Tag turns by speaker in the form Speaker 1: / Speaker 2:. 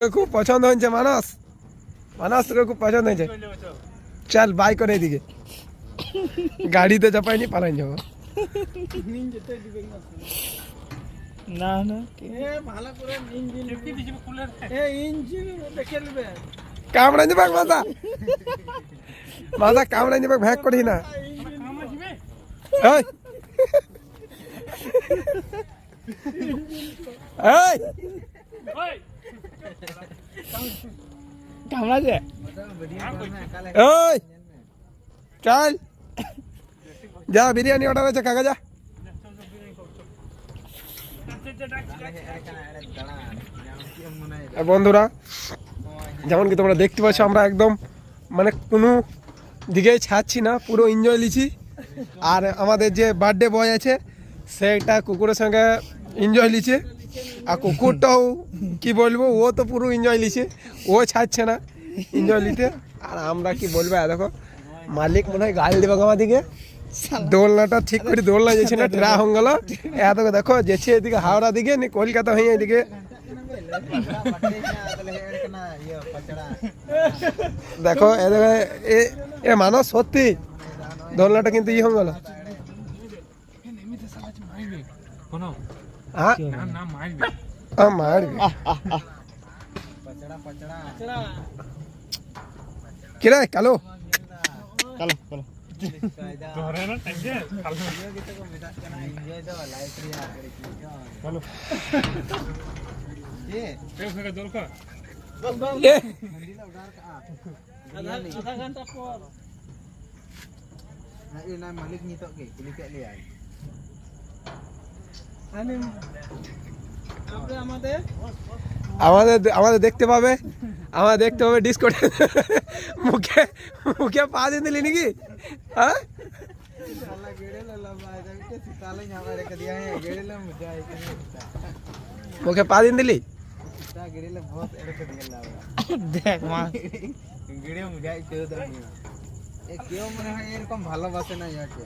Speaker 1: খুব পছন্দ হয়েছে মানস, মানস তোকে খুব পছন্দ হয়েছে। চল বাই করে এদিকে, গাড়িতে চাপাইনি পালাই যাবো।
Speaker 2: না না
Speaker 1: কামড়াই দেবে মাথা, মাথা কামড়াই দেবে, ভ্যাক করি না। এই এই
Speaker 2: কামড়াছে
Speaker 1: এই চল যা, বিরিয়ানি অর্ডার আছে কাকা, যা। বন্ধুরা যেমন কি তোমরা দেখতে পাচ্ছ, আমরা একদম মানে কোনো দিকে ছাড়ছি না, পুরো এনজয় লিছি। আর আমাদের যে বার্থডে বয় আছে সেটা কুকুরের সঙ্গে এনজয় লিছে, আর কুকুরটাও কি বলবো, ও তো পুরো এনজয় লিছে, ও ছাড়ছে না এনজয় নিতে। আর আমরা কি বলবো, দেখো মালিক মনে হয় গাল দেবে আমাদিকে। দোলনাটা ঠিক করে দোলনা যাচ্ছে না, ট্রা হয়ে গেল। এত দেখো যেছে এদিকে হাওড়া দিকে নি কলকাতা হয়ে এদিকে। দেখো এ মানুষ সত্যি দোলনাটা কিন্তু ই হয়ে গেল। কিরে কালো
Speaker 2: কালো কালো
Speaker 1: আমাদের দেখতে পাবে, আমাদের দেখতে পাবে ডিসকোড। মুখে মুখে পা দিয়ে দিলি নাকি? হ্যাঁ মুখে পা দিয়ে দিলি?
Speaker 2: দেখ মা
Speaker 3: কেউ মনে হয় এরকম ভালোবাসে না ইয়াকে।